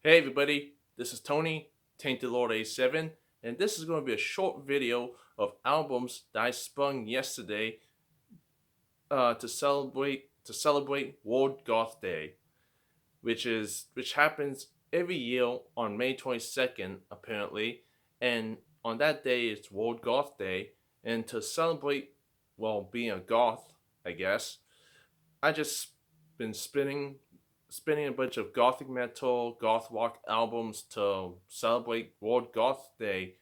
Hey everybody, this is Tony, Tainted Lord A7, and this is going to be a short video of albums that I spun yesterday to celebrate World Goth Day, which happens every year on May 22nd apparently, and on that day it's World Goth Day, and to celebrate being a goth, I guess, I just been spinning a bunch of gothic metal, goth rock albums to celebrate World Goth Day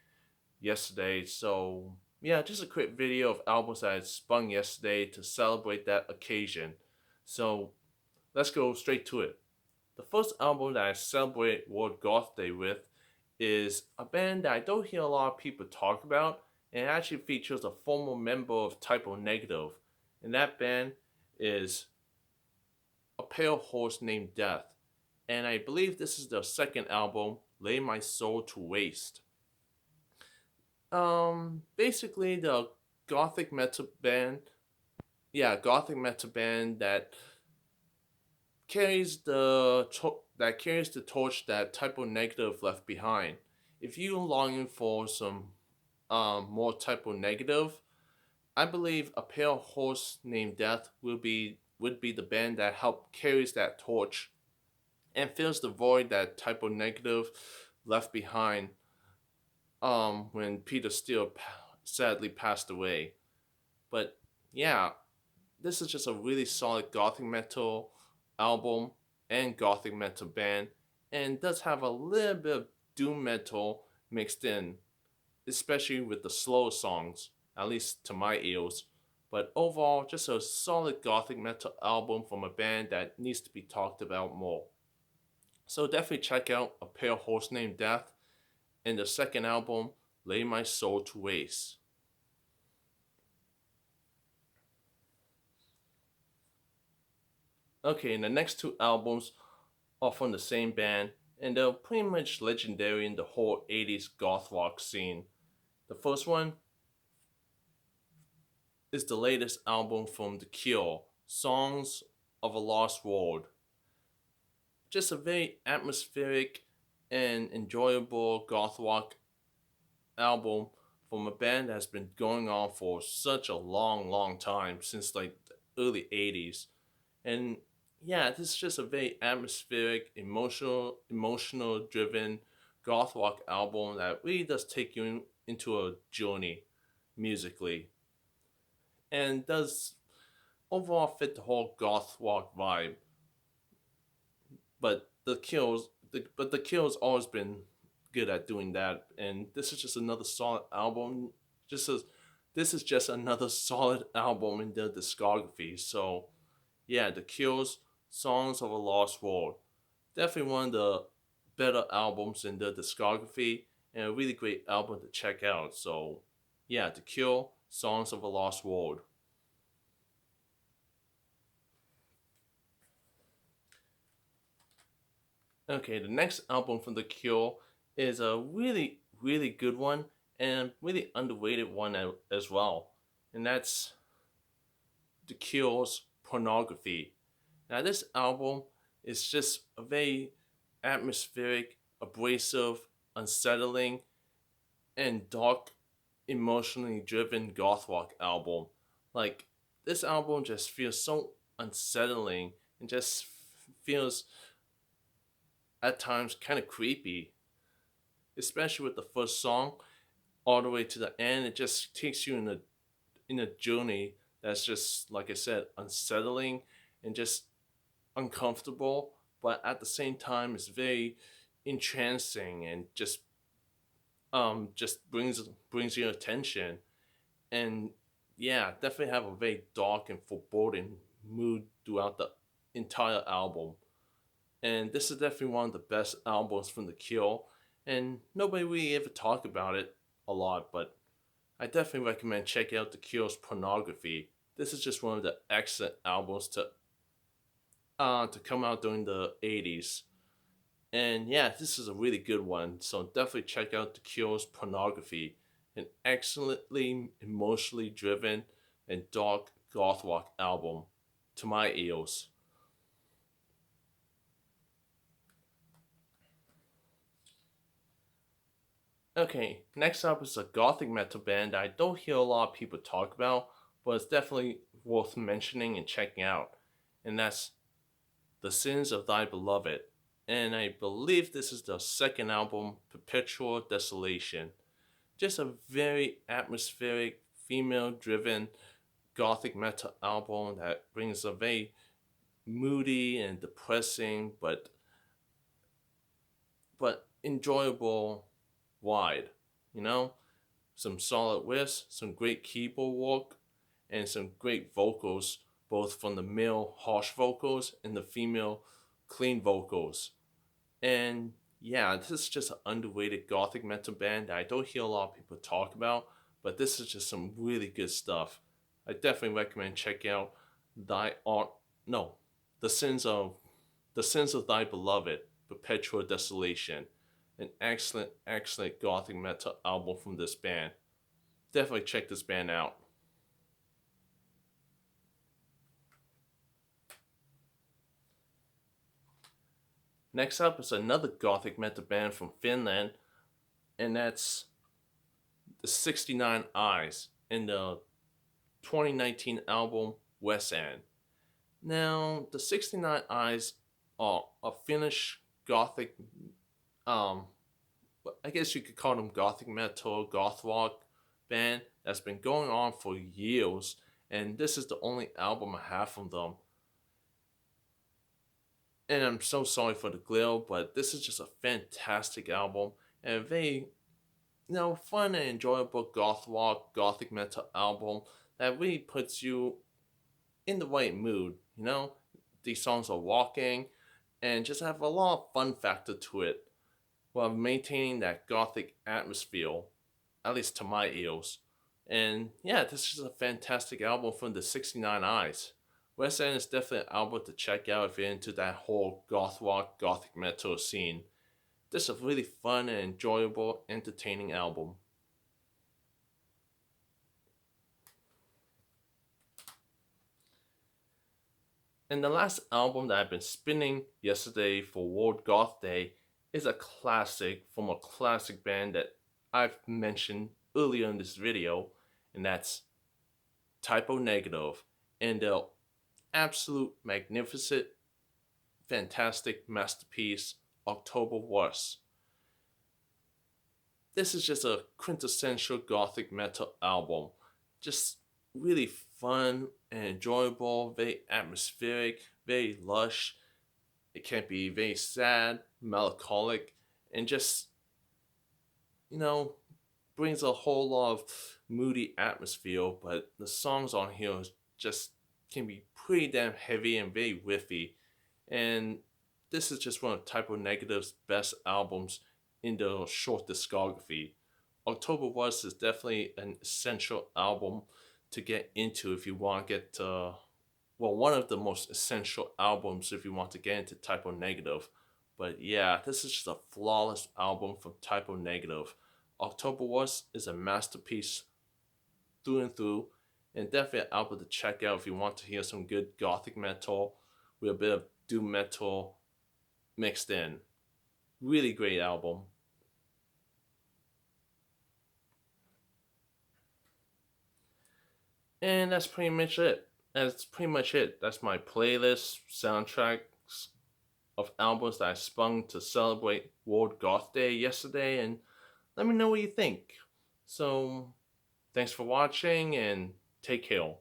yesterday. So yeah, just a quick video of albums that I spun yesterday to celebrate that occasion. So let's go straight to it. The first album that I celebrate World Goth Day with is a band that I don't hear a lot of people talk about, and it actually features a former member of Typo Negative, and that band is a pale horse named Death, and I believe this is their second album, Lay My Soul to Waste. Basically the gothic metal band, gothic metal band that carries the torch that Typo Negative left behind. If you're longing for some more Typo Negative, I believe a pale horse named Death would be the band that helped carries that torch and fills the void that Typo Negative left behind when Peter Steele sadly passed away. But yeah, this is just a really solid gothic metal album and gothic metal band, and does have a little bit of doom metal mixed in, especially with the slow songs, at least to my ears. But overall, just a solid gothic metal album from a band that needs to be talked about more. So definitely check out A Pale Horse Named Death and the second album, Lay My Soul to Waste. Okay, and the next two albums are from the same band, and they're pretty much legendary in the whole 80s goth rock scene. The first one is the latest album from The Cure, Songs of a Lost World. Just a very atmospheric and enjoyable goth rock album from a band that's been going on for such a long time, since like the early 80s. And yeah, this is just a very atmospheric, emotional driven goth rock album that really does take you into a journey musically, and does overall fit the whole goth rock vibe. But the Kills always been good at doing that, and this is just another solid album. Just as This is just another solid album in their discography. So yeah, The Kills, Songs of a Lost World, definitely one of the better albums in their discography, and a really great album to check out. So yeah, The Cure, Songs of a Lost World. Okay, the next album from The Cure is a really good one, and really underrated one as well. And that's The Cure's Pornography. Now, this album is just a very atmospheric, abrasive, unsettling, and dark, emotionally driven goth rock album. Like, this album just feels so unsettling and just feels at times kind of creepy, especially with the first song all the way to the end. It just takes you in a journey that's just, like I said, unsettling and just uncomfortable, but at the same time it's very entrancing and just brings your attention. And yeah, definitely have a very dark and foreboding mood throughout the entire album. And this is definitely one of the best albums from The Cure, and nobody really ever talk about it a lot, but I definitely recommend checking out The Cure's Pornography. This is just one of the excellent albums to come out during the 80s. And yeah, this is a really good one, so definitely check out The Cure's Pornography, an excellently emotionally driven and dark goth rock album to my ears. Okay, next up is a gothic metal band I don't hear a lot of people talk about, but it's definitely worth mentioning and checking out. And that's The Sins of Thy Beloved. And I believe this is the second album, Perpetual Desolation. Just a very atmospheric, female driven gothic metal album that brings a very moody and depressing but enjoyable wide. You know, some solid riffs, some great keyboard work, and some great vocals, both from the male harsh vocals and the female clean vocals. And yeah, this is just an underrated gothic metal band that I don't hear a lot of people talk about, but this is just some really good stuff. I definitely recommend checking out Thy Art no, The Sins of Thy Beloved, Perpetual Desolation. An excellent, excellent gothic metal album from this band. Definitely check this band out. Next up is another gothic metal band from Finland, and that's the 69 Eyes in the 2019 album West End. Now, the 69 Eyes are a Finnish gothic, um, I guess you could call them gothic metal, goth rock band that's been going on for years, and this is the only album I have from them. And I'm so sorry for the glare, but this is just a fantastic album and a very, fun and enjoyable goth rock, gothic metal album that really puts you in the right mood. These songs are walking and just have a lot of fun factor to it while maintaining that gothic atmosphere, at least to my ears. And yeah, this is a fantastic album from the 69 Eyes. West End is definitely an album to check out if you're into that whole goth rock, gothic metal scene. This is a really fun and enjoyable, entertaining album. And the last album that I've been spinning yesterday for World Goth Day is a classic from a classic band that I've mentioned earlier in this video, and that's Typo Negative and their absolute magnificent, fantastic masterpiece, October Wars. This is just a quintessential gothic metal album. Just really fun and enjoyable, very atmospheric, very lush. It can be very sad, melancholic, and just, you know, brings a whole lot of moody atmosphere. But the songs on here just can be pretty damn heavy and very riffy. And this is just one of Typo Negative's best albums in the short discography. October Was is definitely an essential album to get into if you want to get one of the most essential albums if you want to get into Typo Negative. But yeah, this is just a flawless album from Typo Negative. October Was is a masterpiece through and through, and definitely an album to check out if you want to hear some good gothic metal with a bit of doom metal mixed in. Really great album. And that's pretty much it. That's my playlist, soundtracks of albums that I spun to celebrate World Goth Day yesterday, and let me know what you think. So, thanks for watching and take care.